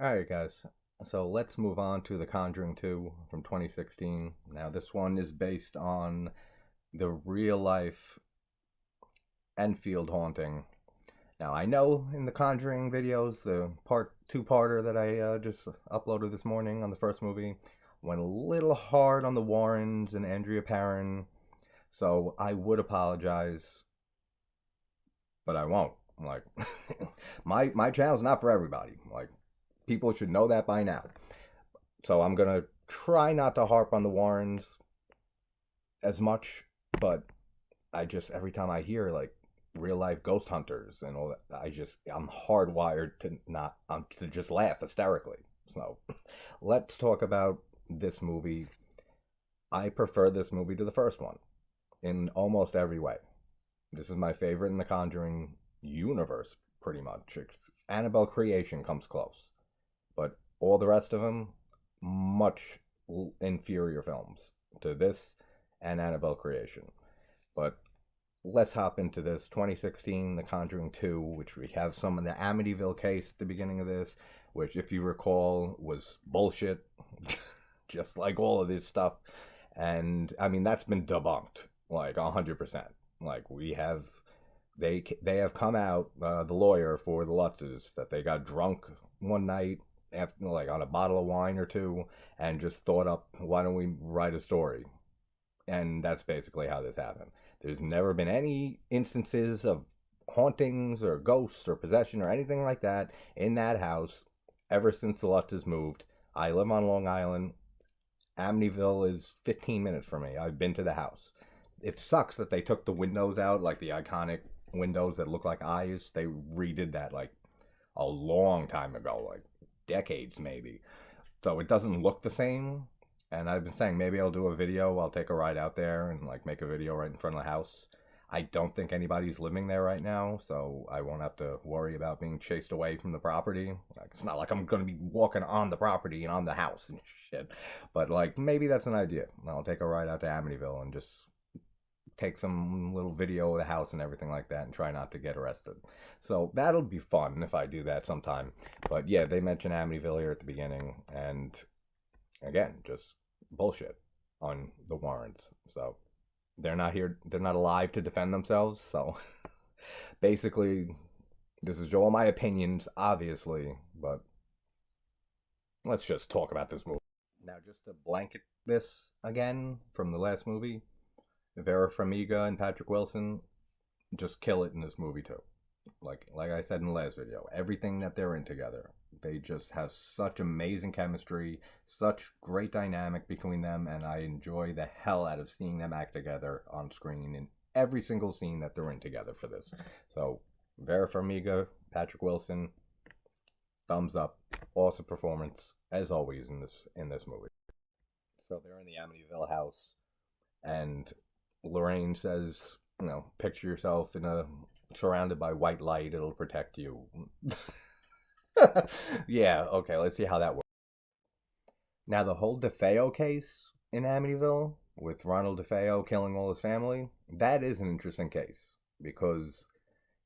Alright, guys. So let's move on to The Conjuring 2 from 2016. Now, this one is based on the real life Enfield haunting. Now, I know in the Conjuring videos, the two-parter that I just uploaded this morning on the first movie, went a little hard on the Warrens and Andrea Perron. So I would apologize, but I won't. Like, my channel's not for everybody. Like, people should know that by now. So I'm gonna try not to harp on the Warrens as much, but I just every time I hear like real life ghost hunters and all that, I'm hardwired to not to just laugh hysterically. So let's talk about this movie. I prefer this movie to the first one in almost every way. This is my favorite in the Conjuring universe, pretty much. Annabelle Creation comes close, but all the rest of them, much inferior films to this and Annabelle Creation. But let's hop into this 2016 The Conjuring 2, which we have some of the Amityville case at the beginning of this, which, if you recall, was bullshit, just like all of this stuff. And I mean, that's been debunked like 100%. Like, they have come out, the lawyer for the Lutzes, that they got drunk one night after, like, on a bottle of wine or two, and just thought up, why don't we write a story? And that's basically how this happened. There's never been any instances of hauntings or ghosts or possession or anything like that in that house ever since the Lutzes moved. I live on Long Island. Amityville is 15 minutes from me. I've been to the house. It sucks that they took the windows out, like the iconic windows that look like eyes. They redid that like a long time ago, like decades maybe. So it doesn't look the same. And I've been saying maybe I'll do a video. I'll take a ride out there and like make a video right in front of the house. I don't think anybody's living there right now, so I won't have to worry about being chased away from the property. Like, it's not like I'm going to be walking on the property and on the house and shit. But like, maybe that's an idea. I'll take a ride out to Amityville and just take some little video of the house and everything like that and try not to get arrested. So that'll be fun if I do that sometime. But yeah, they mentioned Amityville here at the beginning, and again, just bullshit on the Warrens. So they're not here, they're not alive to defend themselves. So basically, this is all my opinions, obviously, but let's just talk about this movie. Now, just to blanket this again from the last movie, Vera Farmiga and Patrick Wilson just kill it in this movie too. Like I said in the last video, everything that they're in together, they just have such amazing chemistry, such great dynamic between them, and I enjoy the hell out of seeing them act together on screen in every single scene that they're in together for this. So Vera Farmiga, Patrick Wilson, thumbs up, awesome performance as always in this movie. So they're in the Amityville house, and Lorraine says, picture yourself surrounded by white light, it'll protect you. Yeah, okay, let's see how that works. Now, the whole DeFeo case in Amityville, with Ronald DeFeo killing all his family, that is an interesting case, because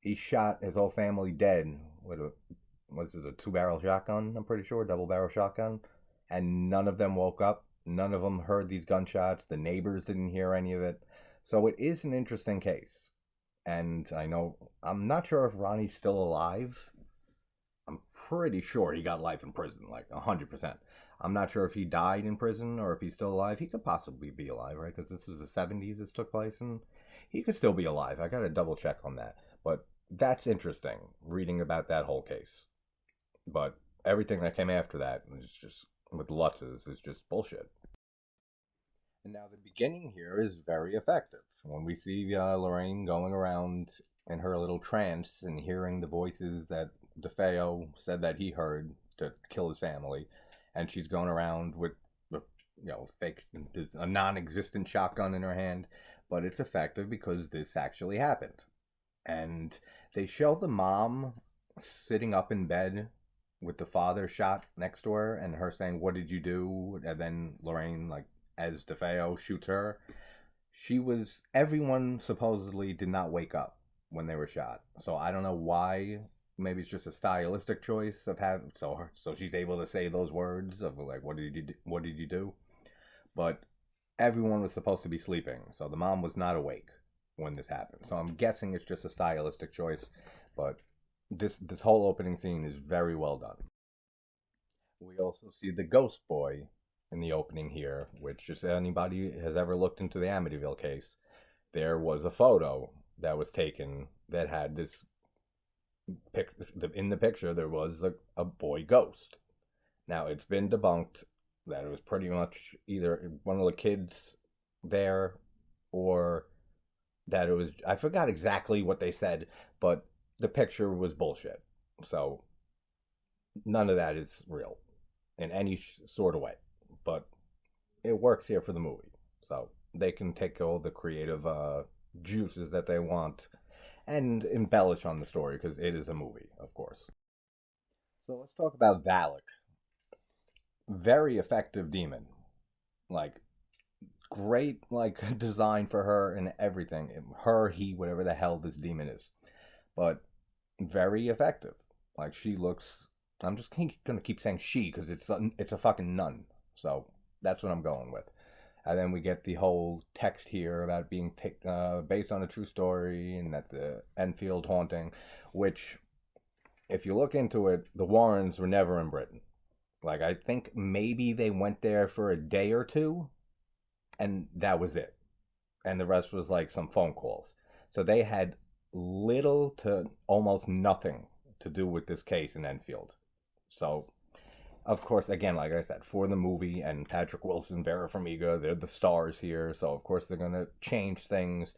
he shot his whole family dead with a two-barrel shotgun, I'm pretty sure, double-barrel shotgun, and none of them woke up. None of them heard these gunshots. The neighbors didn't hear any of it. So it is an interesting case. And I'm not sure if Ronnie's still alive. I'm pretty sure he got life in prison, like 100%. I'm not sure if he died in prison or if he's still alive. He could possibly be alive, right? Because this was the 70s this took place, and he could still be alive. I got to double check on that. But that's interesting, reading about that whole case. But everything that came after that is just, with Lutzes, is just bullshit. And now the beginning here is very effective. When we see Lorraine going around in her little trance and hearing the voices that DeFeo said that he heard to kill his family, and she's going around with fake, a non-existent shotgun in her hand, but it's effective because this actually happened. And they show the mom sitting up in bed with the father shot next to her, and her saying, "What did you do?" And then Lorraine, like, as DeFeo shoots her, everyone supposedly did not wake up when they were shot. So I don't know why maybe it's just a stylistic choice of having so she's able to say those words of like what did you do? But everyone was supposed to be sleeping, so the mom was not awake when this happened. So I'm guessing it's just a stylistic choice, but this whole opening scene is very well done. We also see the ghost boy in the opening here, which if anybody has ever looked into the Amityville case, there was a photo that was taken that had this in the picture there was a boy ghost. Now it's been debunked that it was pretty much either one of the kids there or that it was, I forgot exactly what they said, but the picture was bullshit. So none of that is real in any sort of way. But it works here for the movie. So they can take all the creative juices that they want and embellish on the story because it is a movie, of course. So let's talk about Valak. Very effective demon. Like, great, like, design for her and everything. Her, he, whatever the hell this demon is. But very effective. Like, she looks. I'm just gonna keep saying she because it's a fucking nun. So that's what I'm going with. And then we get the whole text here about being based on a true story and that the Enfield haunting, which, if you look into it, the Warrens were never in Britain. Like, I think maybe they went there for a day or two, and that was it. And the rest was like some phone calls. So they had little to almost nothing to do with this case in Enfield. So, of course, again, like I said, for the movie and Patrick Wilson, Vera Farmiga, they're the stars here. So, of course, they're going to change things.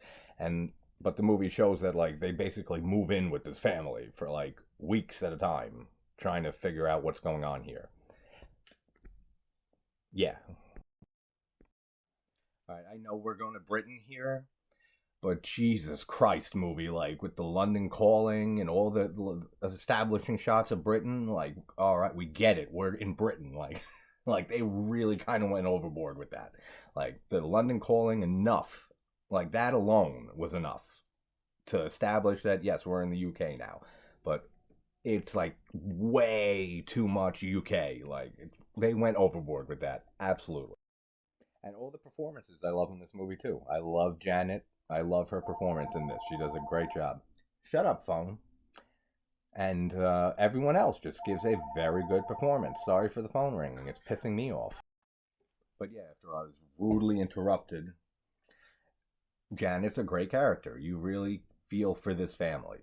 But the movie shows that, like, they basically move in with this family for, like, weeks at a time, trying to figure out what's going on here. Yeah. All right, I know we're going to Britain here, but Jesus Christ, movie, like with the London Calling and all the establishing shots of Britain, like, all right, we get it. We're in Britain, like, like they really kind of went overboard with that. Like the London Calling, enough, like that alone was enough to establish that yes, we're in the UK now, but it's like way too much UK. Like they went overboard with that, absolutely. And all the performances I love in this movie too. I love Janet. I love her performance in this. She does a great job. Shut up, phone. And everyone else just gives a very good performance. Sorry for the phone ringing. It's pissing me off. But yeah, after I was rudely interrupted, Janet's a great character. You really feel for this family.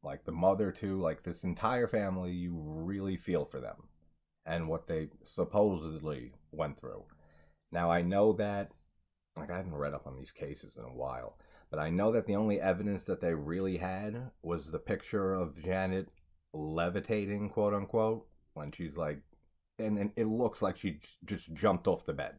Like the mother too, like this entire family, you really feel for them and what they supposedly went through. Now I know that, like, I haven't read up on these cases in a while, but I know that the only evidence that they really had was the picture of Janet levitating, quote unquote, when she's like, and it looks like she just jumped off the bed,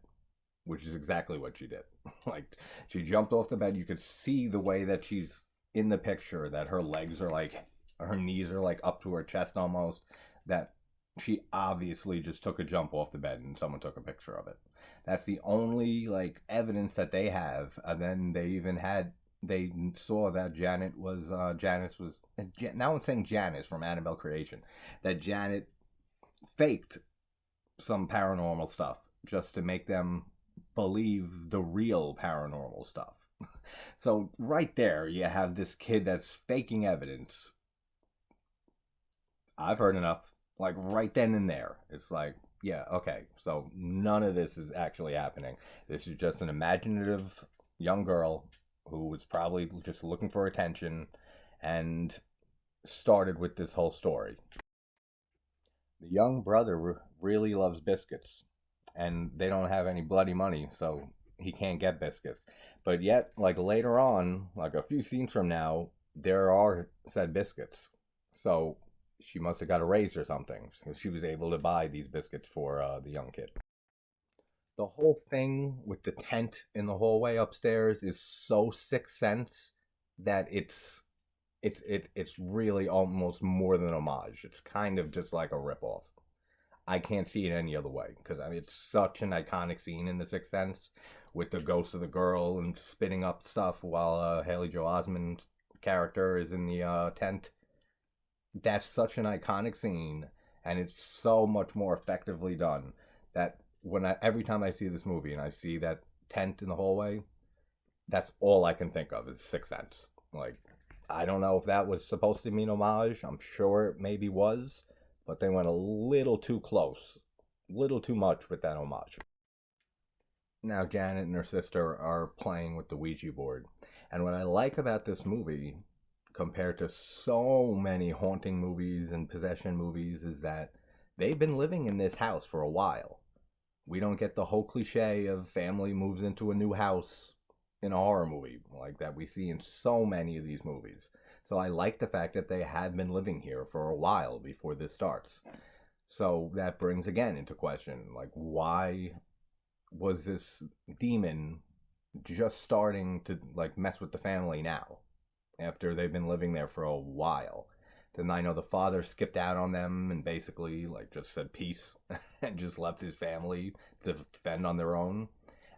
which is exactly what she did. Like, she jumped off the bed. You could see the way that she's in the picture, that her legs are like, her knees are like up to her chest almost, that she obviously just took a jump off the bed and someone took a picture of it. That's the only like evidence that they have. And then they saw that Janet was Janice was now I'm saying Janice from Annabelle Creation, that Janet faked some paranormal stuff just to make them believe the real paranormal stuff. So right there you have this kid that's faking evidence. I've heard enough. Like right then and there, it's like, yeah, okay. So none of this is actually happening. This is just an imaginative young girl who was probably just looking for attention and started with this whole story. The young brother really loves biscuits, and they don't have any bloody money, so he can't get biscuits. But yet, like later on, like a few scenes from now, there are said biscuits. So she must have got a raise or something. She was able to buy these biscuits for the young kid. The whole thing with the tent in the hallway upstairs is so Sixth Sense that it's really almost more than homage. It's kind of just like a ripoff. I can't see it any other way because I mean it's such an iconic scene in The Sixth Sense with the ghost of the girl and spitting up stuff while Haley Joel Osment's character is in the tent. That's such an iconic scene, and it's so much more effectively done that every time I see this movie and I see that tent in the hallway, that's all I can think of is Sixth Sense. Like, I don't know if that was supposed to be an homage. I'm sure it maybe was, but they went a little too close, little too much with that homage. Now Janet and her sister are playing with the Ouija board. And what I like about this movie, compared to so many haunting movies and possession movies, is that they've been living in this house for a while. We don't get the whole cliche of family moves into a new house in a horror movie like that we see in so many of these movies. So I like the fact that they had been living here for a while before this starts. So that brings again into question, like, why was this demon just starting to like mess with the family now after they've been living there for a while? Then I know the father skipped out on them and basically like just said peace and just left his family to fend on their own.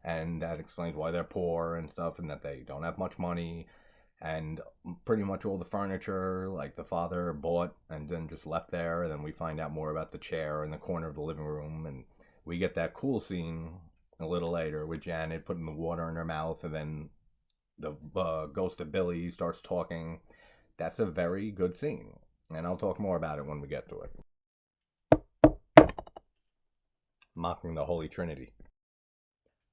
And that explains why they're poor and stuff and that they don't have much money. And pretty much all the furniture, like the father bought and then just left there. And then we find out more about the chair in the corner of the living room. And we get that cool scene a little later with Janet putting the water in her mouth, and then the ghost of Billy starts talking. That's a very good scene, and I'll talk more about it when we get to it. Mocking the Holy Trinity.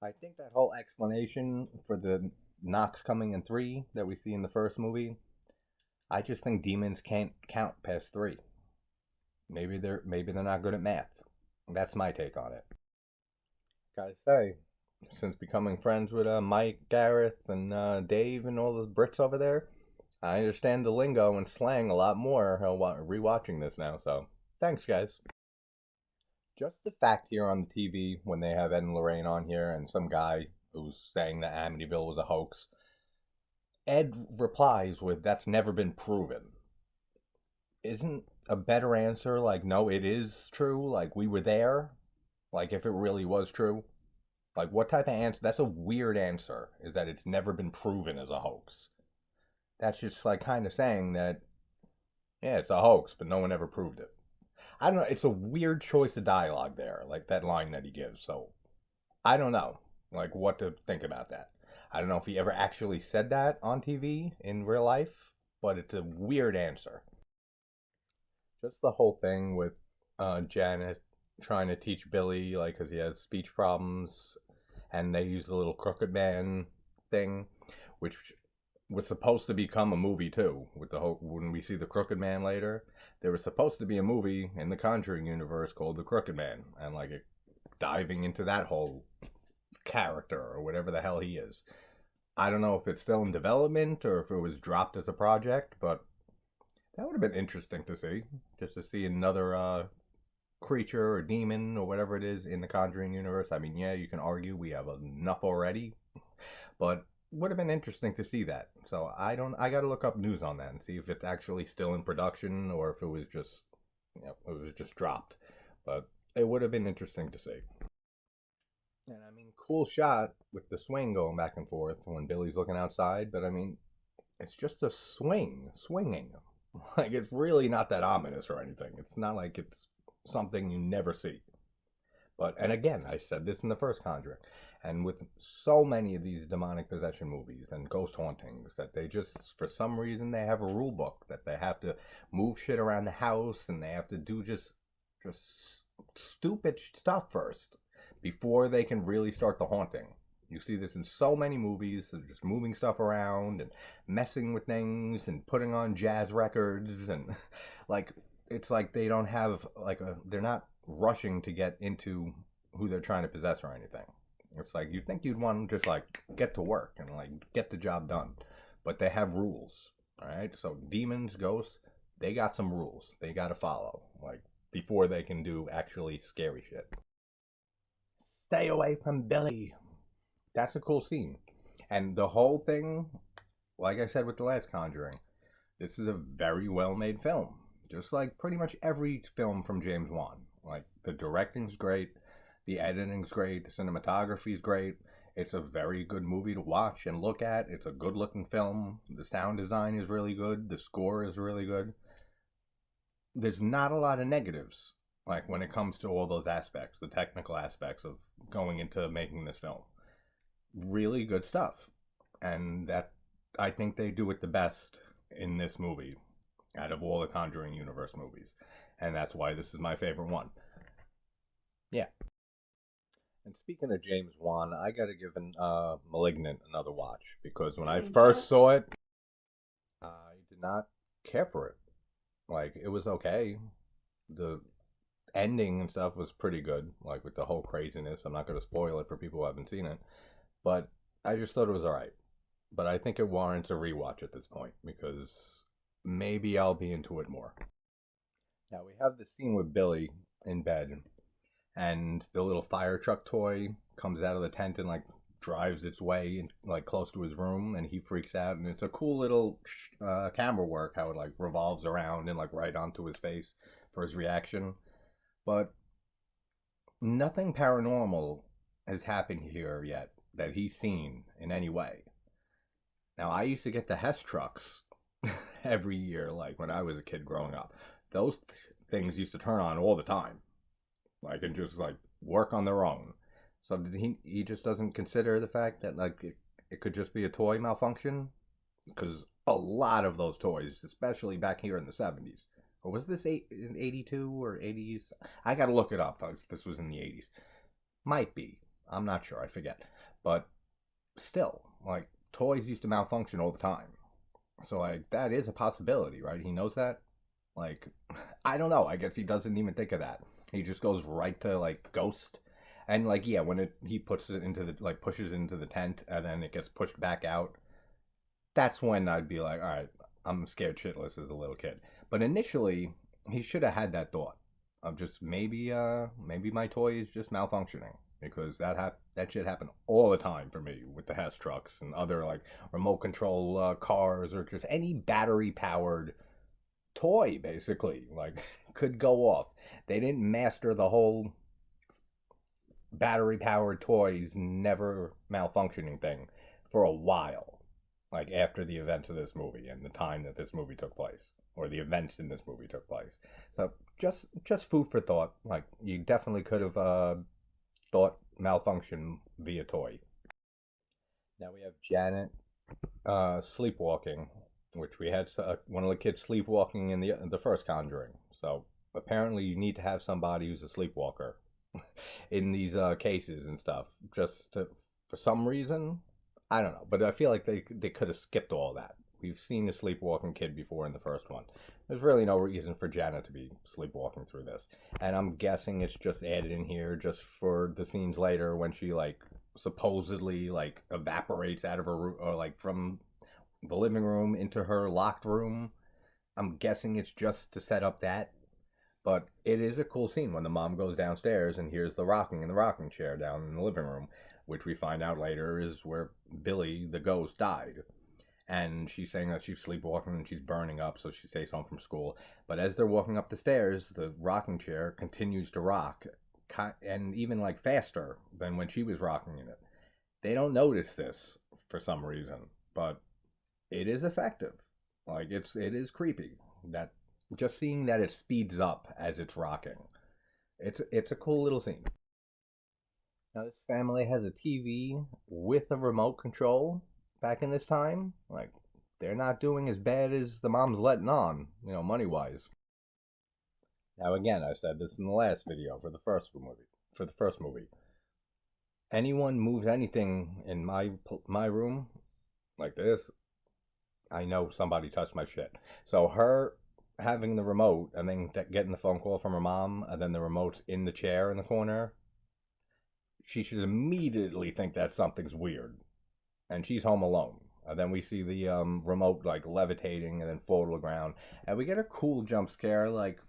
I think that whole explanation for the Knox coming in 3 that we see in the first movie, I just think demons can't count past 3. Maybe they're not good at math. That's my take on it. Gotta say, since becoming friends with Mike, Gareth, and Dave, and all the Brits over there, I understand the lingo and slang a lot more rewatching this now. So, thanks, guys. Just the fact here on the TV when they have Ed and Lorraine on here, and some guy who's saying that Amityville was a hoax, Ed replies with, "That's never been proven." Isn't a better answer like, "No, it is true. Like, we were there. Like, if it really was true." Like, what type of answer? That's a weird answer, is that it's never been proven as a hoax. That's just like kind of saying that, yeah, it's a hoax, but no one ever proved it. I don't know. It's a weird choice of dialogue there, like that line that he gives. So I don't know, like, what to think about that. I don't know if he ever actually said that on TV in real life, but it's a weird answer. Just the whole thing with Janet trying to teach Billy, like, because he has speech problems, and they use the little crooked man thing, which was supposed to become a movie too. With the whole, when we see the crooked man later, there was supposed to be a movie in the Conjuring universe called The Crooked Man, and like it diving into that whole character or whatever the hell he is. I don't know if it's still in development or if it was dropped as a project, but that would have been interesting to see. Just to see another creature or demon or whatever it is in the Conjuring universe. I mean, yeah, you can argue we have enough already, but would have been interesting to see that. So I got to look up news on that and see if it's actually still in production or if it was just, it was just dropped. But it would have been interesting to see. And I mean, cool shot with the swing going back and forth when Billy's looking outside, but I mean, it's just a swinging. Like, it's really not that ominous or anything. It's not like it's something you never see. But, and again, I said this in the first Conjuring, and with so many of these demonic possession movies and ghost hauntings, that they just, for some reason, they have a rule book that they have to move shit around the house and they have to do just stupid stuff first before they can really start the haunting. You see this in so many movies, just moving stuff around and messing with things and putting on jazz records, and like, it's like they don't have like they're not rushing to get into who they're trying to possess or anything. It's like you think you'd want to just like get to work and like get the job done, but they have rules. All right, so demons, ghosts, they got some rules they got to follow, like, before they can do actually scary shit. Stay away from Billy. That's a cool scene. And the whole thing, like I said with the last Conjuring, this is a very well made film. Just like pretty much every film from James Wan. Like, the directing's great, the editing's great, the cinematography's great. It's a very good movie to watch and look at. It's a good looking film. The sound design is really good. The score is really good. there's not a lot of negatives, like when it comes to all those aspects, the technical aspects of going into making this film. Really good stuff. And that, I think they do it the best in this movie out of all the Conjuring universe movies. And that's why this is my favorite one. Yeah. And speaking of James Wan, I gotta give Malignant another watch, because when I first saw it, I did not care for it. Like, it was okay. The ending and stuff was pretty good, like with the whole craziness. I'm not gonna spoil it for people who haven't seen it, but I just thought it was alright. But I think it warrants a rewatch at this point, because maybe I'll be into it more. Now we have the scene with Billy in bed, and the little fire truck toy comes out of the tent and like drives its way in, like close to his room, and he freaks out. And it's a cool little camera work, how it like revolves around and like right onto his face for his reaction. But nothing paranormal has happened here yet that he's seen in any way. Now, I used to get the Hess trucks every year, like when I was a kid growing up. Those things used to turn on all the time, like, and just like work on their own. So did he just doesn't consider the fact that like it could just be a toy malfunction? Because a lot of those toys, especially back here in the 70s, or was this in 82 or 80s? I got to look it up if this was in the 80s. Might be. I'm not sure. I forget. But still, like, toys used to malfunction all the time. So, like, that is a possibility, right? He knows that. Like, I don't know. I guess he doesn't even think of that. He just goes right to, like, Ghost. And, like, yeah, when he puts it into the, like, pushes it into the tent and then it gets pushed back out, that's when I'd be like, all right, I'm scared shitless as a little kid. But initially, he should have had that thought of just maybe my toy is just malfunctioning, because that shit happened all the time for me with the Hess trucks and other like remote control cars, or just any battery powered toy basically like could go off. They didn't master the whole battery powered toys never malfunctioning thing for a while, like after the events of this movie and the time that this movie took place, or the events in this movie took place. So just food for thought. Like, you definitely could have thought malfunction via toy. Now we have Janet sleepwalking, which we had one of the kids sleepwalking in the first Conjuring. So apparently you need to have somebody who's a sleepwalker in these cases and stuff, just to, for some reason. I don't know, but I feel like they could have skipped all that. We've seen a sleepwalking kid before in the first one. There's really no reason for Janet to be sleepwalking through this. And I'm guessing it's just added in here just for the scenes later when she, like, supposedly, like, evaporates out of her room, or, like, from the living room into her locked room. I'm guessing it's just to set up that. But it is a cool scene when the mom goes downstairs and hears the rocking in the rocking chair down in the living room, which we find out later is where Billy, the ghost, died. And she's saying that she's sleepwalking and she's burning up, so she stays home from school. But as they're walking up the stairs, the rocking chair continues to rock, and even like faster than when she was rocking in it. They don't notice this for some reason, but it is effective. Like, it is creepy that just seeing that it speeds up as it's rocking. It's a cool little scene. Now this family has a TV with a remote control. Back in this time, like, they're not doing as bad as the mom's letting on, money wise. Now again, I said this in the last video for the first movie. Anyone moves anything in my room like this, I know somebody touched my shit. So her having the remote and then getting the phone call from her mom, and then the remote's in the chair in the corner, she should immediately think that something's weird. And she's home alone. And then we see the remote like levitating and then fall to the ground. And we get a cool jump scare. Like,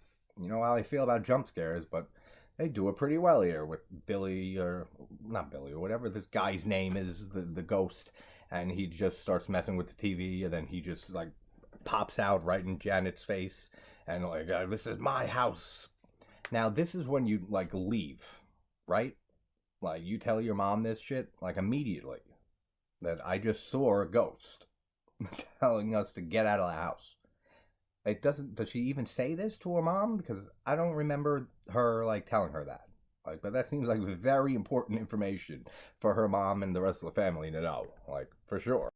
you know how I feel about jump scares, but they do it pretty well here with Billy, or not Billy, or whatever this guy's name is, the ghost. And he just starts messing with the TV, and then he just like pops out right in Janet's face. And like, this is my house. Now this is when you like leave, right? Like, you tell your mom this shit like immediately, that I just saw a ghost telling us to get out of the house. it doesn't. Does she even say this to her mom? Because I don't remember her like telling her that. Like, but that seems like very important information for her mom and the rest of the family to know. Like, for sure.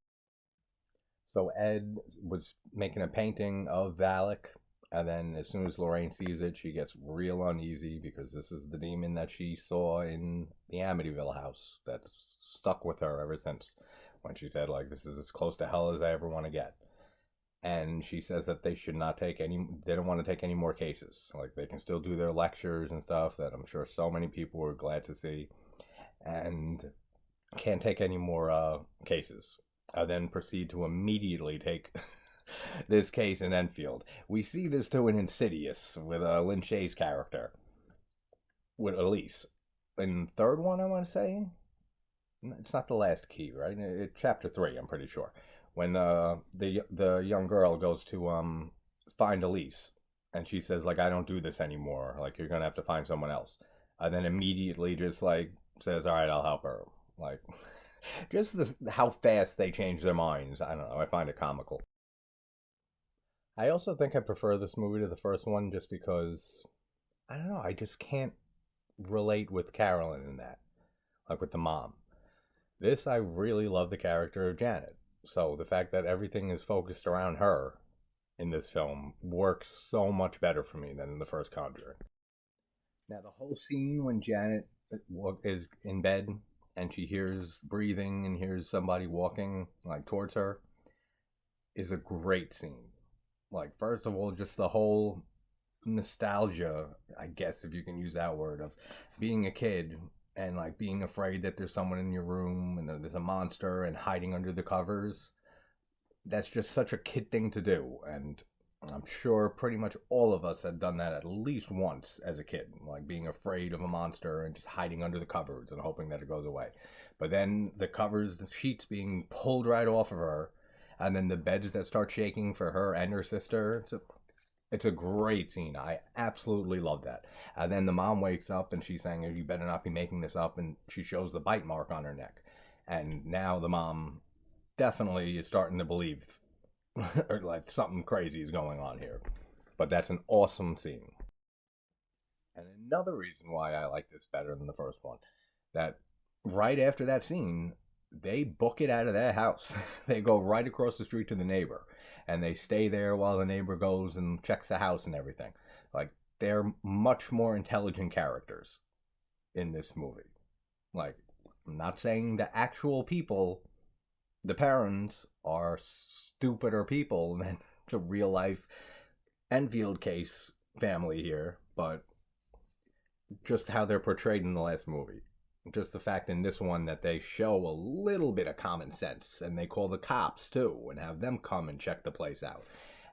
So Ed was making a painting of Valak, and then as soon as Lorraine sees it, she gets real uneasy because this is the demon that she saw in the Amityville house that's stuck with her ever since when she said, like, this is as close to hell as I ever want to get. And she says that they should not take any, they don't want to take any more cases. Like, they can still do their lectures and stuff that I'm sure so many people were glad to see, and can't take any more cases. I then proceed to immediately take this case in Enfield. We see this too in Insidious with Lin Shaye's character, with Elise. In the third one, I want to say, it's not the last key, right? Chapter 3, I'm pretty sure. When the young girl goes to find Elise, and she says, like, I don't do this anymore. Like, you're gonna have to find someone else. And then immediately just like says, all right, I'll help her. Like, just this, how fast they change their minds. I don't know. I find it comical. I also think I prefer this movie to the first one just because I don't know. I just can't relate with Carolyn in that, like with the mom. This, I really love the character of Janet. So the fact that everything is focused around her in this film works so much better for me than in the first Conjuring. Now, the whole scene when Janet is in bed and she hears breathing and hears somebody walking like towards her is a great scene. Like, first of all, just the whole nostalgia, I guess if you can use that word, of being a kid and like being afraid that there's someone in your room and there's a monster and hiding under the covers. That's just such a kid thing to do, and I'm sure pretty much all of us had done that at least once as a kid, like being afraid of a monster and just hiding under the covers and hoping that it goes away. But then the covers, the sheets being pulled right off of her, and then the beds that start shaking for her and her sister. It's a great scene. I absolutely love that. And then the mom wakes up and she's saying, you better not be making this up. And she shows the bite mark on her neck. And now the mom definitely is starting to believe or like something crazy is going on here. But that's an awesome scene. And another reason why I like this better than the first one, that right after that scene, they book it out of their house. They go right across the street to the neighbor, and they stay there while the neighbor goes and checks the house and everything. Like, they're much more intelligent characters in this movie. Like, I'm not saying the actual people, the parents, are stupider people than the real life Enfield case family here, but just how they're portrayed in the last movie. Just the fact in this one that they show a little bit of common sense, and they call the cops too and have them come and check the place out.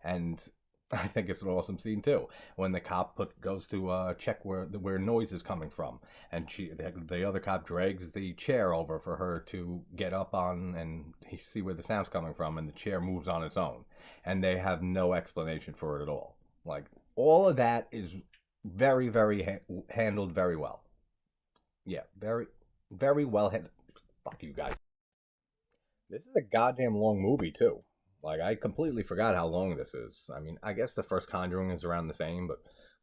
And I think it's an awesome scene too when the cop goes to check where noise is coming from, and the other cop drags the chair over for her to get up on and see where the sound's coming from, and the chair moves on its own, and they have no explanation for it at all. Like, all of that is very, very handled very well. Yeah, very, very well handled. Fuck you guys. This is a goddamn long movie too. Like, I completely forgot how long this is. I mean, I guess the first Conjuring is around the same, but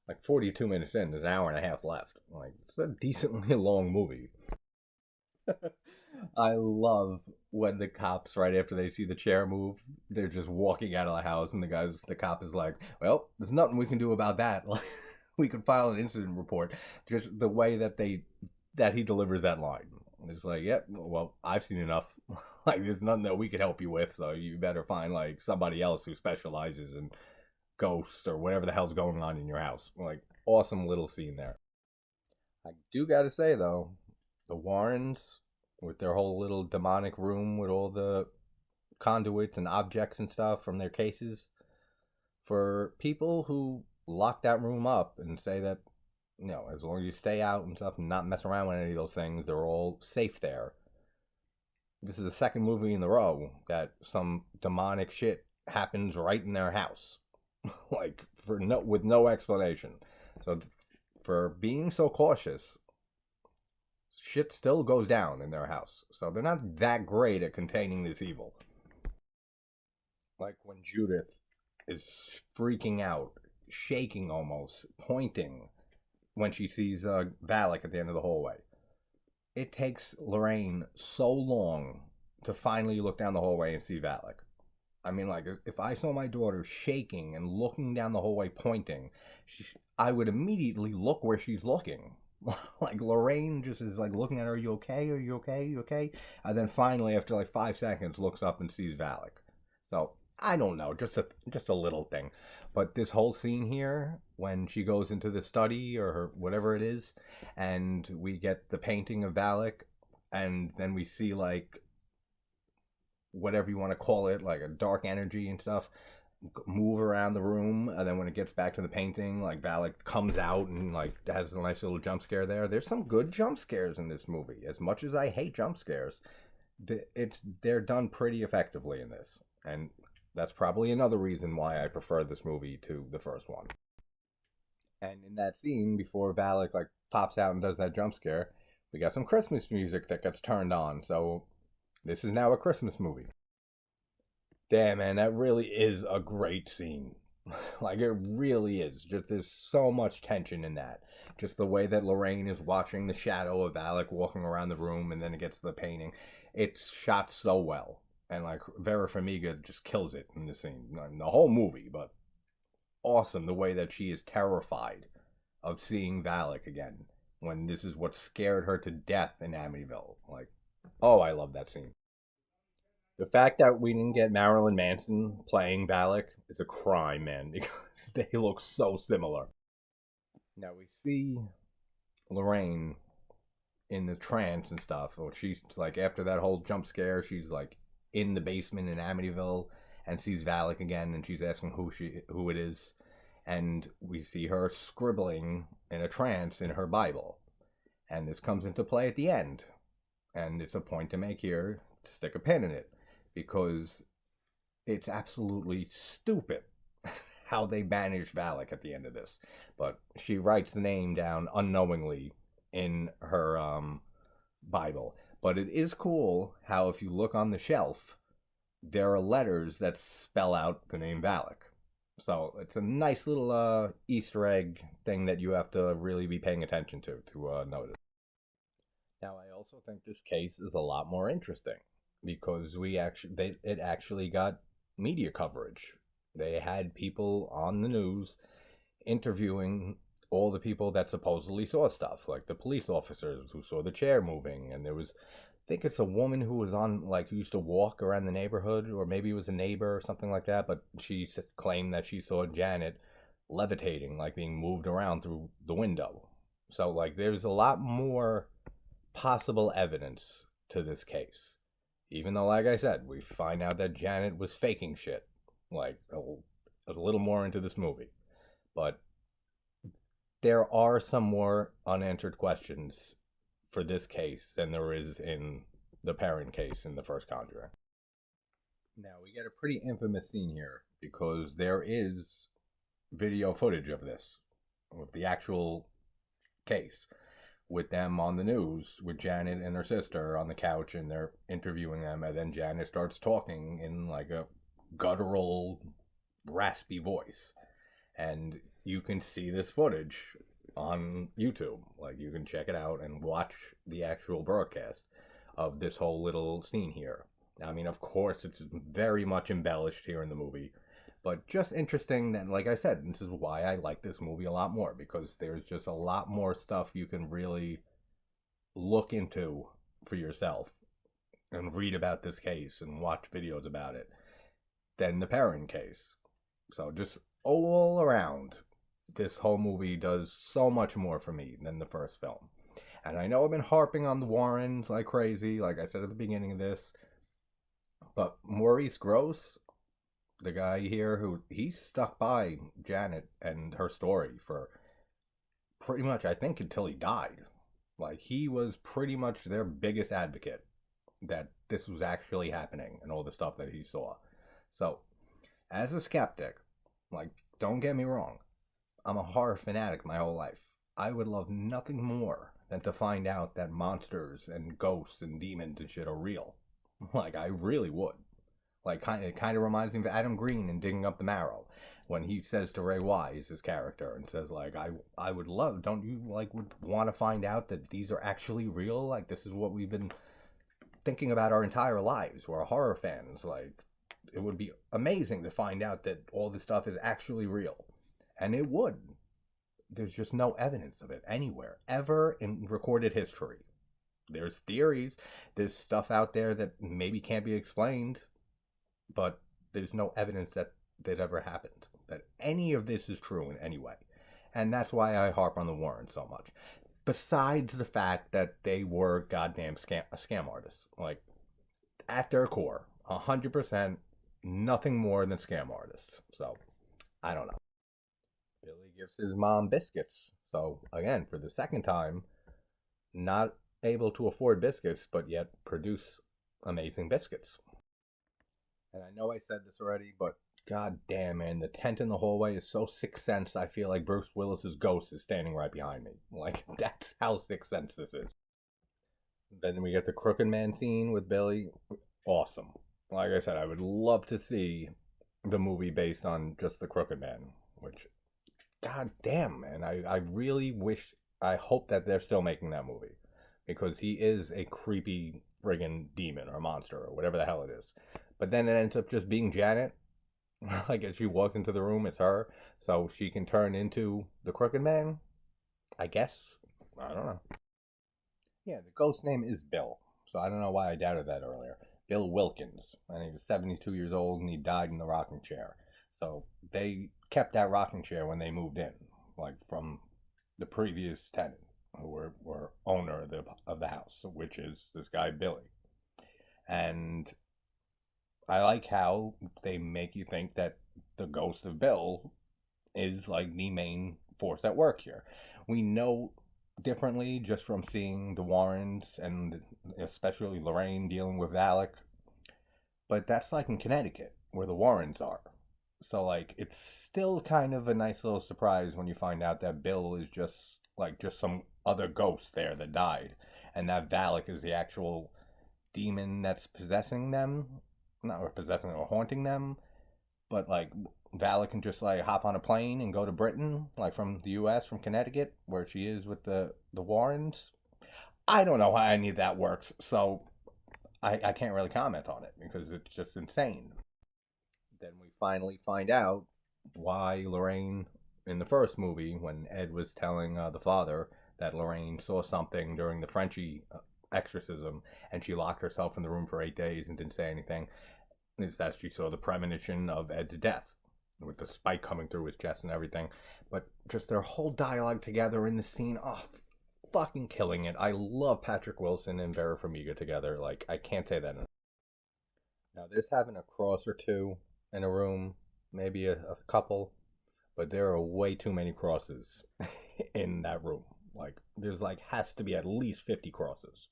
like 42 minutes in, there's an hour and a half left. Like, it's a decently long movie. I love when the cops, right after they see the chair move, they're just walking out of the house, and the cop is like, "Well, there's nothing we can do about that. Like, we can file an incident report." Just the way that he delivers that line. It's like, "Yep, yeah, well, I've seen enough. Like, there's nothing that we could help you with, so you better find like somebody else who specializes in ghosts or whatever the hell's going on in your house." Like, awesome little scene there. I do gotta say though, the Warrens with their whole little demonic room with all the conduits and objects and stuff from their cases, for people who lock that room up and say that, as long as you stay out and stuff and not mess around with any of those things, they're all safe there. This is the second movie in a row that some demonic shit happens right in their house, like with no explanation. So for being so cautious, shit still goes down in their house. So they're not that great at containing this evil. Like when Judith is freaking out, shaking almost, pointing when she sees Valak at the end of the hallway. It takes Lorraine so long to finally look down the hallway and see Valak. I mean, like, if I saw my daughter shaking and looking down the hallway pointing, I would immediately look where she's looking. Like, Lorraine just is like looking at her, are you okay? Are you okay? Are you okay? And then finally, after like 5 seconds, looks up and sees Valak. So, I don't know, just a little thing. But this whole scene here, when she goes into the study or her, whatever it is, and we get the painting of Valak, and then we see like whatever you want to call it, like a dark energy and stuff, move around the room, and then when it gets back to the painting, like Valak comes out and like has a nice little jump scare there. There's some good jump scares in this movie. As much as I hate jump scares, they're done pretty effectively in this, and that's probably another reason why I prefer this movie to the first one. And in that scene, before Valak like pops out and does that jump scare, we got some Christmas music that gets turned on. So this is now a Christmas movie. Damn, man, that really is a great scene. Like, it really is. Just there's so much tension in that. Just the way that Lorraine is watching the shadow of Alec walking around the room, and then it gets to the painting. It's shot so well. And, like, Vera Farmiga just kills it in the scene. Not in the whole movie, but awesome the way that she is terrified of seeing Valak again, when this is what scared her to death in Amityville. Like, oh, I love that scene. The fact that we didn't get Marilyn Manson playing Valak is a crime, man, because they look so similar. Now we see Lorraine in the trance and stuff. Or she's like, after that whole jump scare, she's like in the basement in Amityville and sees Valak again, and she's asking who it is, and we see her scribbling in a trance in her Bible, and this comes into play at the end, and it's a point to make here to stick a pin in it, because it's absolutely stupid how they banish Valak at the end of this. But she writes the name down unknowingly in her Bible. But it is cool how if you look on the shelf, there are letters that spell out the name Valak. So it's a nice little Easter egg thing that you have to really be paying attention to notice. Now, I also think this case is a lot more interesting because it actually got media coverage. They had people on the news interviewing all the people that supposedly saw stuff, like the police officers who saw the chair moving, and there was, I think it's a woman who was on, like, who used to walk around the neighborhood, or maybe it was a neighbor or something like that, but she claimed that she saw Janet levitating, like being moved around through the window. So, like, there's a lot more possible evidence to this case. Even though, like I said, we find out that Janet was faking shit. Like, a little more into this movie. But there are some more unanswered questions for this case than there is in the Perrin case in the first Conjuring. Now, we get a pretty infamous scene here because there is video footage of this, of the actual case, with them on the news, with Janet and her sister on the couch, and they're interviewing them, and then Janet starts talking in like a guttural, raspy voice. And you can see this footage on YouTube. Like, you can check it out and watch the actual broadcast of this whole little scene here. I mean, of course, it's very much embellished here in the movie, but just interesting that, like I said, this is why I like this movie a lot more, because there's just a lot more stuff you can really look into for yourself and read about this case and watch videos about it than the Perrin case. So just all around, this whole movie does so much more for me than the first film. And I know I've been harping on the Warrens like crazy, like I said at the beginning of this, but Maurice Grosse, the guy here he stuck by Janet and her story for pretty much, I think, until he died. Like, he was pretty much their biggest advocate that this was actually happening and all the stuff that he saw. So, as a skeptic, like, don't get me wrong, I'm a horror fanatic my whole life. I would love nothing more than to find out that monsters and ghosts and demons and shit are real. Like, I really would. Like, kind of reminds me of Adam Green in Digging Up the Marrow, when he says to Ray Wise, his character, and says, like, I would love, don't you, like, would want to find out that these are actually real? Like, this is what we've been thinking about our entire lives. We're horror fans. Like, it would be amazing to find out that all this stuff is actually real. And it would. There's just no evidence of it anywhere, ever in recorded history. There's theories, there's stuff out there that maybe can't be explained, but there's no evidence that ever happened, that any of this is true in any way. And that's why I harp on the Warrens so much. Besides the fact that they were goddamn scam artists. Like, at their core, 100%, nothing more than scam artists. So, I don't know. Billy gives his mom biscuits. So, again, for the second time, not able to afford biscuits, but yet produce amazing biscuits. And I know I said this already, but god damn, man, the tent in the hallway is so Sixth Sense. I feel like Bruce Willis's ghost is standing right behind me. Like, that's how Sixth Sense this is. Then we get the Crooked Man scene with Billy. Awesome. Like I said, I would love to see the movie based on just the Crooked Man, which, god damn, man, I really wish, I hope that they're still making that movie, because he is a creepy friggin' demon or monster or whatever the hell it is. But then it ends up just being Janet. Like, as she walks into the room, it's her, so she can turn into the Crooked Man, I guess. I don't know. Yeah, the ghost name is Bill, so I don't know why I doubted that earlier. Bill Wilkins, and he was 72 years old, and he died in the rocking chair. So they kept that rocking chair when they moved in, like, from the previous tenant, who were owner of the house, which is this guy Billy. And I like how they make you think that the ghost of Bill is like the main force at work here. We know differently just from seeing the Warrens and especially Lorraine dealing with Valak, but that's like in Connecticut where the Warrens are. So, like, it's still kind of a nice little surprise when you find out that Bill is just some other ghost there that died, and that Valak is the actual demon that's possessing them, not possessing or haunting them, but like Valak can just like hop on a plane and go to Britain, like from the U.S., from Connecticut, where she is with the Warrens. I don't know how any of that works, so I can't really comment on it because it's just insane. Then we finally find out why Lorraine, in the first movie, when Ed was telling the father that Lorraine saw something during the Frenchie exorcism, and she locked herself in the room for 8 days and didn't say anything, is that she saw the premonition of Ed's death, with the spike coming through his chest and everything. But just their whole dialogue together in the scene, oh, fucking killing it. I love Patrick Wilson and Vera Farmiga together. Like, I can't say that enough. Now, there's having a cross or two in a room, maybe a couple, but there are way too many crosses in that room. Like, there's like, has to be at least 50 crosses.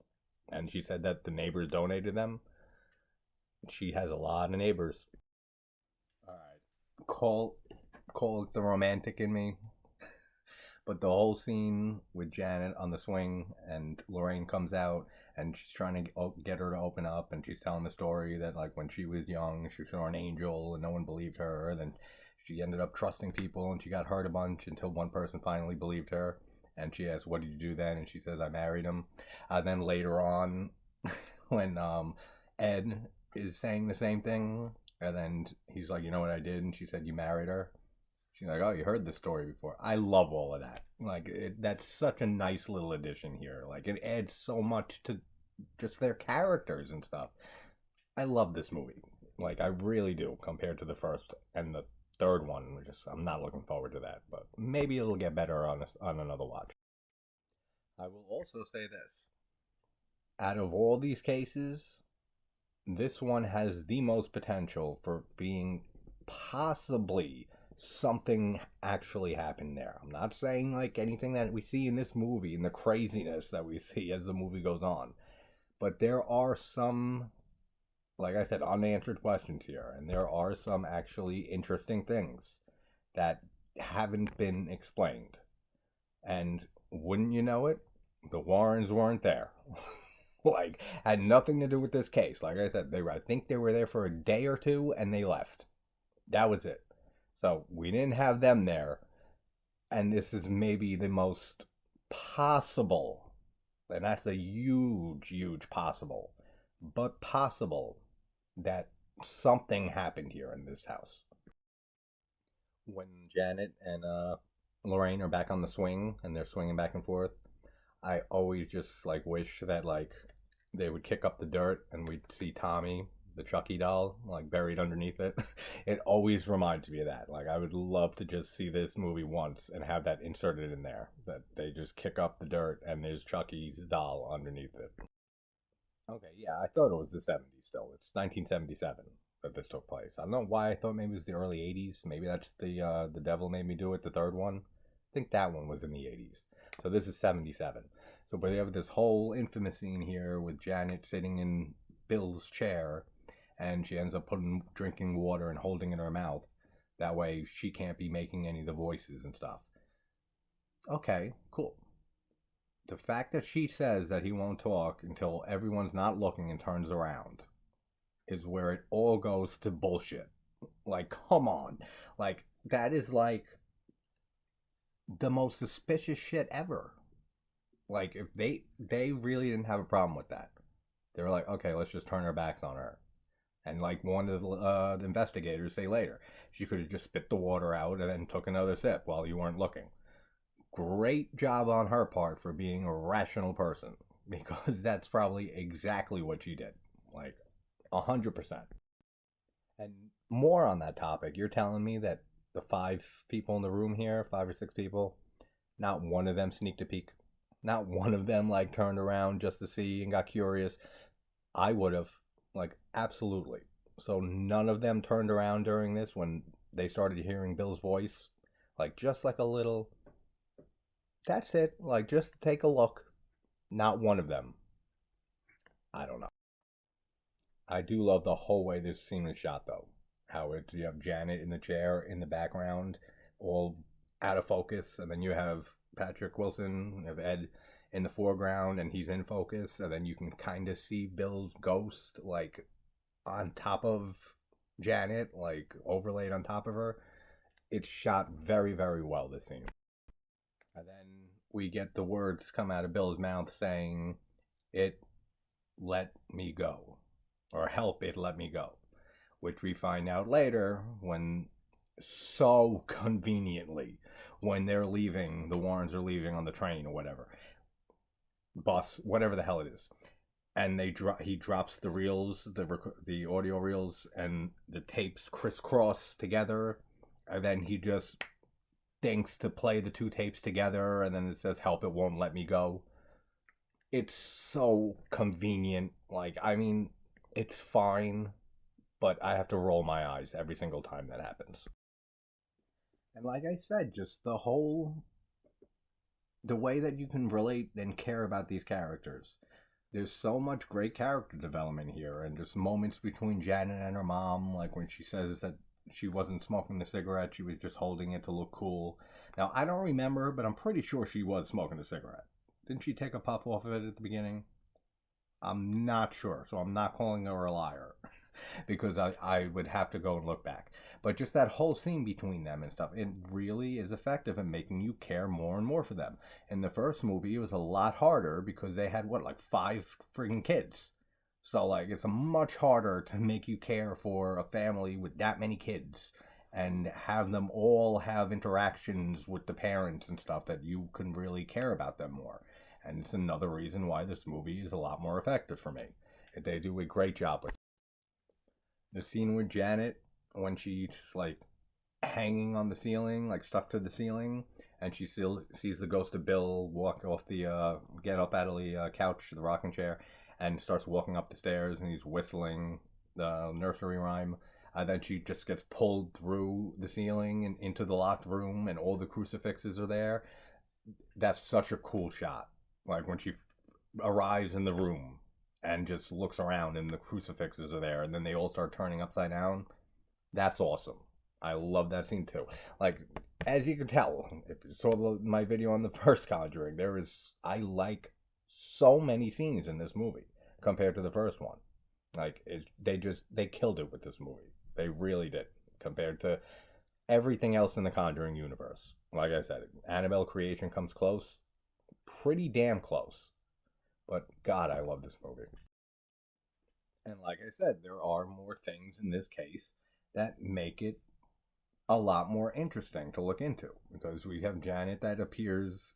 And she said that the neighbors donated them. She has a lot of neighbors. All right, call it the romantic in me, but the whole scene with Janet on the swing and Lorraine comes out and she's trying to get her to open up, and she's telling the story that like when she was young she saw an angel and no one believed her. Then she ended up trusting people and she got hurt a bunch until one person finally believed her. And she asked, "What did you do then?" And she says, "I married him." Then later on, when Ed is saying the same thing, and then he's like, "You know what I did?" And she said, "You married her." She's like, "Oh, you heard this story before." I love all of that. Like, that's such a nice little addition here. Like, it adds so much to just their characters and stuff. I love this movie. Like, I really do, compared to the first and the third one. I'm not looking forward to that, but maybe it'll get better on another watch. I will also say this. Out of all these cases, this one has the most potential for being possibly something actually happened there. I'm not saying like anything that we see in this movie and the craziness that we see as the movie goes on, but there are some, like I said, unanswered questions here, and there are some actually interesting things that haven't been explained. And wouldn't you know it, the Warrens weren't there. Like, had nothing to do with this case. Like I said, I think they were there for a day or two and they left. That was it. So we didn't have them there. And this is maybe the most possible, and that's a huge, huge possible, but possible that something happened here in this house. When Janet and Lorraine are back on the swing and they're swinging back and forth, I always just like wish that like they would kick up the dirt and we'd see Tommy, the Chucky doll, like buried underneath it. It always reminds me of that. Like I would love to just see this movie once and have that inserted in there. That they just kick up the dirt and there's Chucky's doll underneath it. Okay, yeah, I thought it was the 70s still. It's 1977 that this took place. I don't know why I thought maybe it was the early 80s. Maybe that's the Devil Made Me Do It, the third one. I think that one was in the 80s. So this is 77. So we have this whole infamous scene here with Janet sitting in Bill's chair and she ends up drinking water and holding it in her mouth. That way she can't be making any of the voices and stuff. Okay, cool. The fact that she says that he won't talk until everyone's not looking and turns around is where it all goes to bullshit. Like, come on. Like, that is like the most suspicious shit ever. Like, if they really didn't have a problem with that. They were like, okay, let's just turn our backs on her. And like one of the investigators say later, she could have just spit the water out and then took another sip while you weren't looking. Great job on her part for being a rational person, because that's probably exactly what she did. Like 100%. And more on that topic, you're telling me that the 5 people in the room here, 5 or 6 people, not one of them sneaked a peek. Not one of them like turned around just to see and got curious. I would have, like, absolutely. So none of them turned around during this when they started hearing Bill's voice. Like, just like a little, that's it. Like, just to take a look. Not one of them. I don't know. I do love the whole way this scene is shot, though. How you have Janet in the chair in the background, all out of focus, and then you have Patrick Wilson, you have Ed in the foreground, and he's in focus, and then you can kind of see Bill's ghost, like, on top of Janet, like, overlaid on top of her. It's shot very, very well, this scene. And then we get the words come out of Bill's mouth saying, "It let me go," or "help it let me go," which we find out later when, so conveniently, when they're leaving, the Warrens are leaving on the train or whatever, bus, whatever the hell it is, and he drops the reels, the audio reels, and the tapes crisscross together, and then he just thinks to play the 2 tapes together, and then it says, "Help it won't let me go." It's so convenient. Like, I mean, it's fine, but I have to roll my eyes every single time that happens. And like I said, just the way that you can relate and care about these characters. There's so much great character development here, and just moments between Janet and her mom, like when she says that she wasn't smoking the cigarette, she was just holding it to look cool. Now, I don't remember, but I'm pretty sure she was smoking a cigarette. Didn't she take a puff off of it at the beginning? I'm not sure, so I'm not calling her a liar. Because I would have to go and look back. But just that whole scene between them and stuff, it really is effective in making you care more and more for them. In the first movie, it was a lot harder because they had, what, like 5 freaking kids. So, like, it's much harder to make you care for a family with that many kids and have them all have interactions with the parents and stuff that you can really care about them more. And it's another reason why this movie is a lot more effective for me. They do a great job with it. The scene with Janet, when she's like hanging on the ceiling, like stuck to the ceiling, and she still sees the ghost of Bill walk off get up out of the couch, the rocking chair, and starts walking up the stairs, and he's whistling the nursery rhyme. And then she just gets pulled through the ceiling and into the locked room, and all the crucifixes are there. That's such a cool shot. Like when she arrives in the room and just looks around and the crucifixes are there and then they all start turning upside down. That's awesome. I love that scene too. Like, as you can tell, if you saw my video on the first Conjuring, I like so many scenes in this movie. compared to the first one. Like, they killed it with this movie. They really did, compared to everything else in the Conjuring universe. Like I said, Annabelle Creation comes close, pretty damn close. But God, I love this movie. And like I said, there are more things in this case that make it a lot more interesting to look into, because we have Janet that appears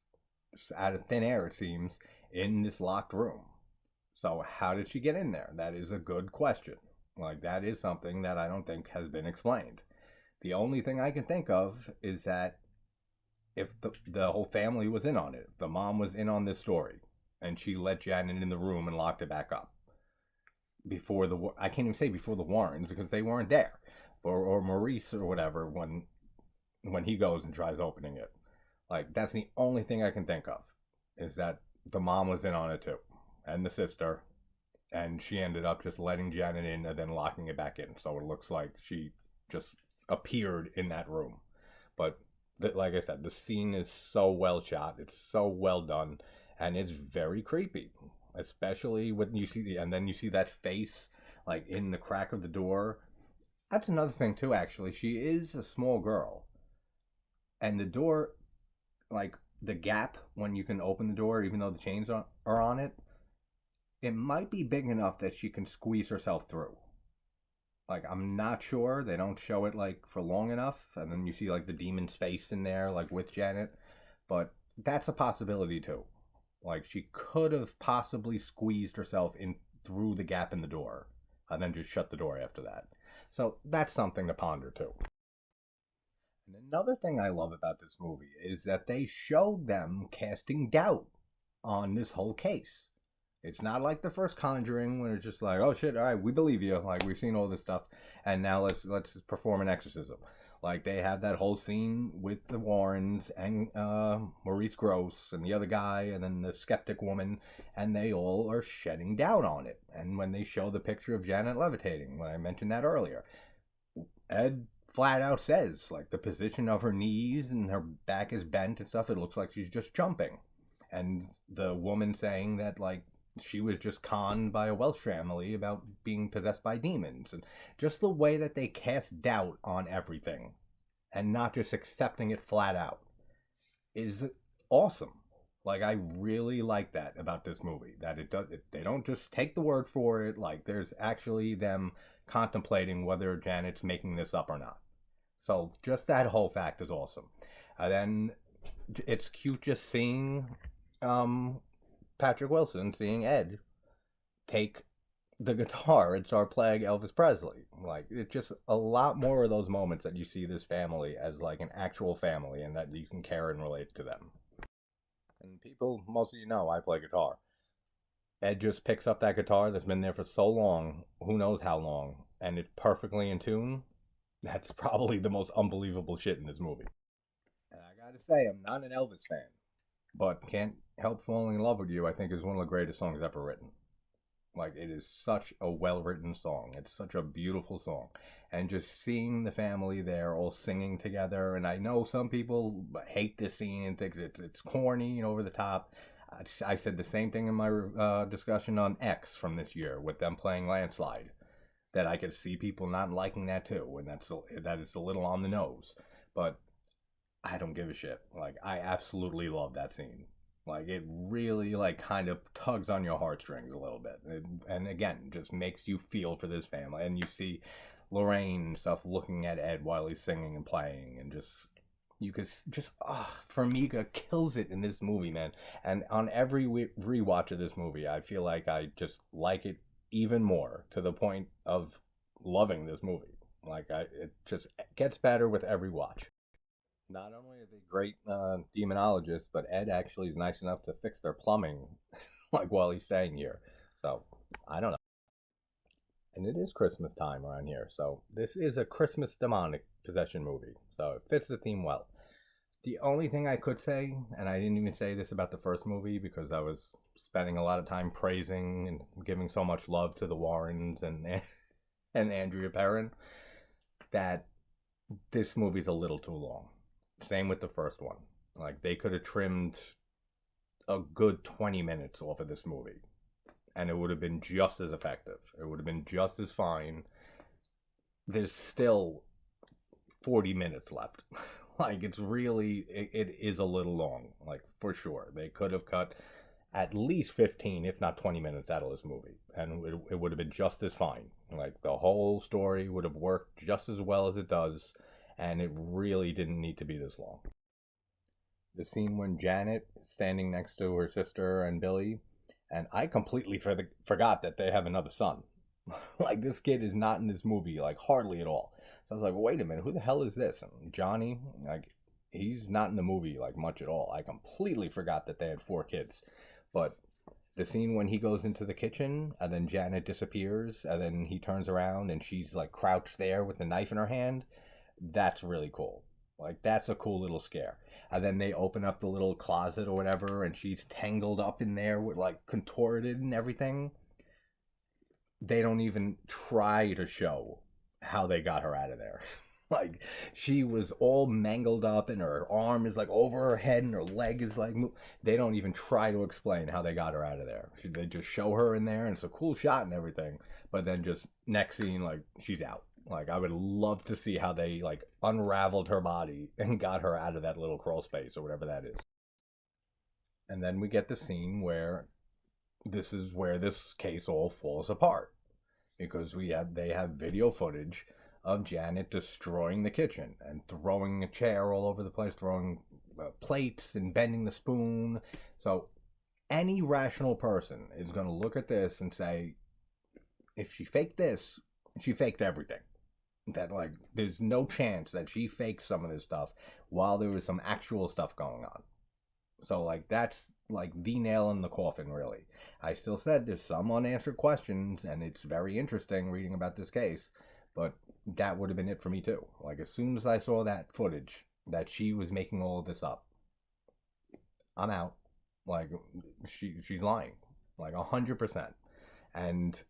out of thin air, it seems, in this locked room. So how did she get in there? That is a good question. Like, that is something that I don't think has been explained. The only thing I can think of is that if the whole family was in on it, if the mom was in on this story, and she let Janet in the room and locked it back up before I can't even say before the Warrens, because they weren't there, or Maurice or whatever, when he goes and tries opening it. Like, that's the only thing I can think of, is that the mom was in on it too, and the sister, and she ended up just letting Janet in and then locking it back in, so it looks like she just appeared in that room. But like I said, the scene is so well shot, it's so well done, and it's very creepy, especially when you see and then you see that face like in the crack of the door. That's another thing too, actually. She is a small girl, and the door, like the gap when you can open the door, even though the chains are on it, it might be big enough that she can squeeze herself through. Like, I'm not sure. They don't show it like for long enough, and then you see like the demon's face in there, like with Janet. But that's a possibility too. Like, she could have possibly squeezed herself in through the gap in the door, and then just shut the door after that. So that's something to ponder too. And another thing I love about this movie is that they show them casting doubt on this whole case. It's not like the first Conjuring, when it's just like, oh shit, all right, we believe you, like we've seen all this stuff, and now let's perform an exorcism. Like, they have that whole scene with the Warrens and Maurice Grosse and the other guy, and then the skeptic woman, and they all are shedding doubt on it. And when they show the picture of Janet levitating, when I mentioned that earlier, Ed flat out says, like, the position of her knees and her back is bent and stuff, it looks like she's just jumping. And the woman saying that, like, she was just conned by a Welsh family about being possessed by demons. And just the way that they cast doubt on everything and not just accepting it flat out is awesome. Like, I really like that about this movie, that they don't just take the word for it. Like, there's actually them contemplating whether Janet's making this up or not. So just that whole fact is awesome. And then it's cute just seeing Patrick Wilson, seeing Ed take the guitar and start playing Elvis Presley. Like, it's just a lot more of those moments that you see this family as like an actual family, and that you can care and relate to them. And people, most of you know, I play guitar. Ed just picks up that guitar that's been there for so long, who knows how long, and it's perfectly in tune. That's probably the most unbelievable shit in this movie. And I gotta say, I'm not an Elvis fan, but Can't Help Falling in Love with You, I think, is one of the greatest songs ever written. Like, it is such a well-written song. It's such a beautiful song. And just seeing the family there all singing together, and I know some people hate this scene and think it's corny and over the top. I said the same thing in my discussion on X from this year with them playing Landslide, that I could see people not liking that too, and that it's a little on the nose. But I don't give a shit. Like, I absolutely love that scene. Like, it really, like, kind of tugs on your heartstrings a little bit. And again, just makes you feel for this family. And you see Lorraine and stuff looking at Ed while he's singing and playing. And you could just, Farmiga kills it in this movie, man. And on every rewatch of this movie, I feel like I just like it even more, to the point of loving this movie. Like, it just gets better with every watch. Not only are they great demonologists, but Ed actually is nice enough to fix their plumbing, like, while he's staying here. So, I don't know. And it is Christmas time around here, so this is a Christmas demonic possession movie. So it fits the theme well. The only thing I could say, and I didn't even say this about the first movie because I was spending a lot of time praising and giving so much love to the Warrens and Andrea Perron, that this movie's a little too long. Same with the first one. Like, they could have trimmed a good 20 minutes off of this movie and it would have been just as effective. It would have been just as fine. There's still 40 minutes left. Like, it's really, it is a little long, like, for sure. They could have cut at least 15, if not 20 minutes out of this movie, and it would have been just as fine. Like, the whole story would have worked just as well as it does, and it really didn't need to be this long. The scene when Janet is standing next to her sister and Billy, and I completely forgot that they have another son. Like, this kid is not in this movie, like, hardly at all. So I was like, wait a minute, who the hell is this? And Johnny, like, he's not in the movie, like, much at all. I completely forgot that they had 4 kids. But the scene when he goes into the kitchen, and then Janet disappears, and then he turns around, and she's, like, crouched there with the knife in her hand, that's really cool. Like, that's a cool little scare. And then they open up the little closet or whatever, and she's tangled up in there with, like, contorted and everything. They don't even try to show how they got her out of there. Like, she was all mangled up, and her arm is, like, over her head, and her leg is, like, they don't even try to explain how they got her out of there. They just show her in there, and it's a cool shot and everything. But then just next scene, like, she's out. Like, I would love to see how they, like, unraveled her body and got her out of that little crawl space or whatever that is. And then we get the scene where this is where this case all falls apart, because they have video footage of Janet destroying the kitchen and throwing a chair all over the place, throwing plates and bending the spoon. So any rational person is going to look at this and say, if she faked this, she faked everything. That, like, there's no chance that she faked some of this stuff while there was some actual stuff going on. So, like, that's, like, the nail in the coffin, really. I still said there's some unanswered questions, and it's very interesting reading about this case, but that would have been it for me, too. Like, as soon as I saw that footage, that she was making all of this up, I'm out. Like, she's lying. Like, 100%. And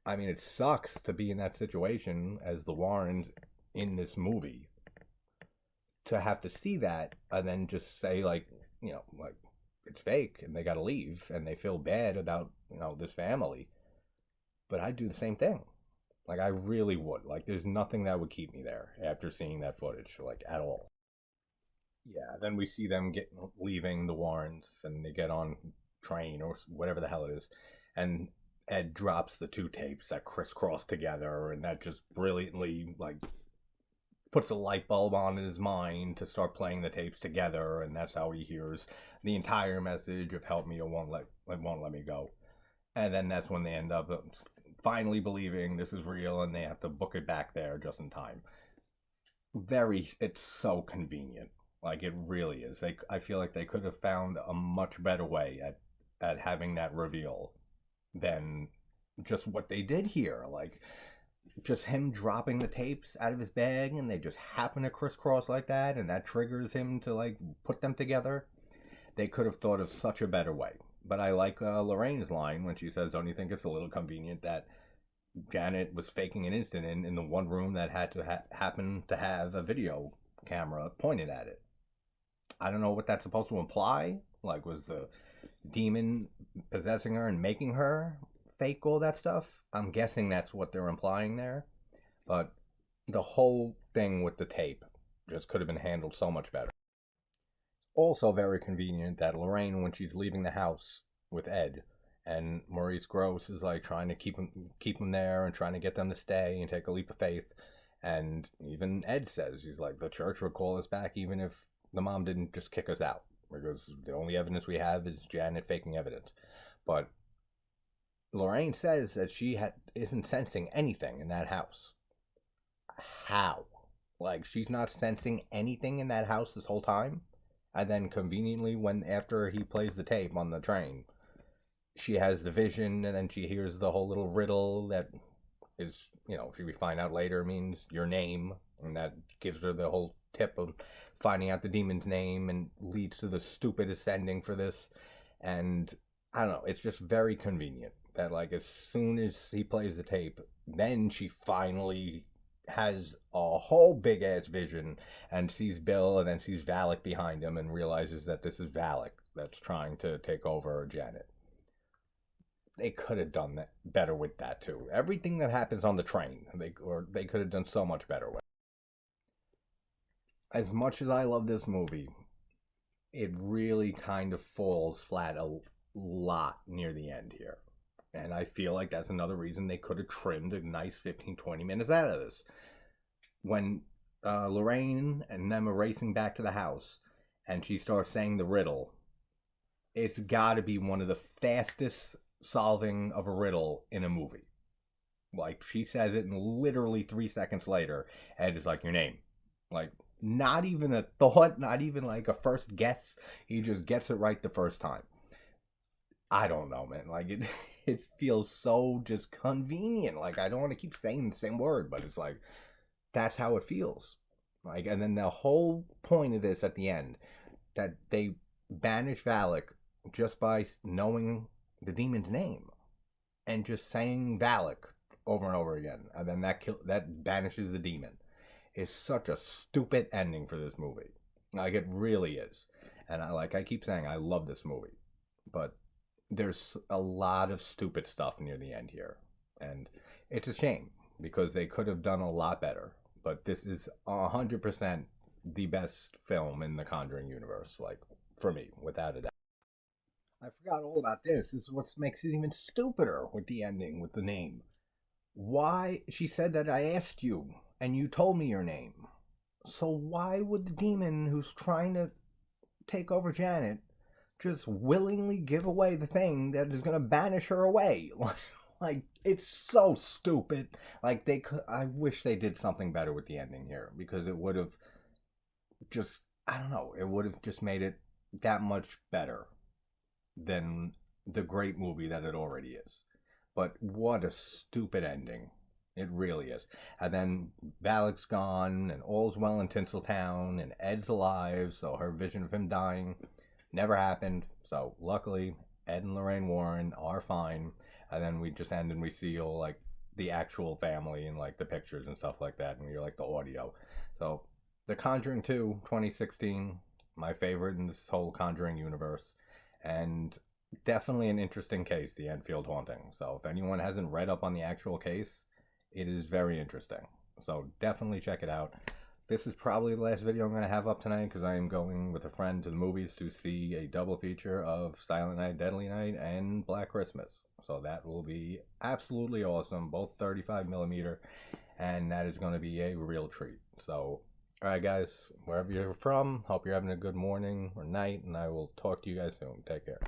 I mean, it sucks to be in that situation as the Warrens in this movie, to have to see that and then just say, like, you know, like, it's fake and they got to leave and they feel bad about, you know, this family. But I'd do the same thing. Like, I really would. Like, there's nothing that would keep me there after seeing that footage, like, at all. Yeah, then we see them leaving the Warrens, and they get on train or whatever the hell it is, and Ed drops the 2 tapes that crisscross together, and that just brilliantly, like, puts a light bulb on in his mind to start playing the tapes together, and that's how he hears the entire message of "help me or won't let me go." And then that's when they end up finally believing this is real, and they have to book it back there just in time. It's so convenient. Like, it really is. I feel like they could have found a much better way at having that reveal than just what they did here. Like, just him dropping the tapes out of his bag, and they just happen to crisscross like that, and that triggers him to, like, put them together. They could have thought of such a better way. But I like Lorraine's line when she says, don't you think it's a little convenient that Janet was faking an incident in the one room that had to happen to have a video camera pointed at it? I don't know what that's supposed to imply. Like, was the demon possessing her and making her fake all that stuff? I'm guessing that's what they're implying there. But the whole thing with the tape just could have been handled so much better. Also very convenient that Lorraine, when she's leaving the house with Ed, and Maurice Grosse is, like, trying to keep him there and trying to get them to stay and take a leap of faith. And even Ed says, he's like, the church would call us back even if the mom didn't just kick us out, because the only evidence we have is Janet faking evidence. But Lorraine says that she isn't sensing anything in that house. How? Like, she's not sensing anything in that house this whole time? And then conveniently, after he plays the tape on the train, she has the vision, and then she hears the whole little riddle that is, you know, we find out later means your name, and that gives her the whole tip of finding out the demon's name and leads to the stupidest ending for this. And I don't know, it's just very convenient that, like, as soon as he plays the tape, then she finally has a whole big ass vision and sees Bill, and then sees Valak behind him and realizes that this is Valak that's trying to take over Janet. they could have done that better with that too. Everything that happens on the train, they could have done so much better with. As much as I love this movie, it really kind of falls flat a lot near the end here. And I feel like that's another reason they could have trimmed a nice 15-20 minutes out of this. When Lorraine and them are racing back to the house and she starts saying the riddle, it's got to be one of the fastest solving of a riddle in a movie. Like, she says it, and literally 3 seconds later, Ed is like, your name. Like, not even a thought, not even like a first guess. He just gets it right the first time. I don't know, man. Like, it feels so just convenient. Like, I don't want to keep saying the same word, but it's like, that's how it feels. Like, and then the whole point of this at the end, that they banish Valak just by knowing the demon's name and just saying Valak over and over again, and then that banishes the demon, is such a stupid ending for this movie. Like, it really is. And I keep saying, I love this movie, but there's a lot of stupid stuff near the end here, and it's a shame because they could have done a lot better. But this is 100% the best film in the Conjuring universe, like, for me, without a doubt. I forgot all about this. This is what makes it even stupider with the ending, with the name. Why? She said that I asked you, and you told me your name. So why would the demon who's trying to take over Janet just willingly give away the thing that is going to banish her away? Like, it's so stupid. Like, I wish they did something better with the ending here, because it would have just, I don't know, it would have just made it that much better than the great movie that it already is. But what a stupid ending. It really is. And then Valak's gone, and all's well in Tinseltown, and Ed's alive, so her vision of him dying never happened. So luckily, Ed and Lorraine Warren are fine. And then we just end and we see all, like, the actual family and, like, the pictures and stuff like that, and you're like, the audio. So The Conjuring 2, 2016, my favorite in this whole Conjuring universe. And definitely an interesting case, the Enfield haunting. So if anyone hasn't read up on the actual case, it is very interesting. So definitely check it out. This is probably the last video I'm going to have up tonight, because I am going with a friend to the movies to see a double feature of Silent Night, Deadly Night, and Black Christmas. So that will be absolutely awesome, both 35mm, and that is going to be a real treat. So, alright guys, wherever you're from, hope you're having a good morning or night, and I will talk to you guys soon. Take care.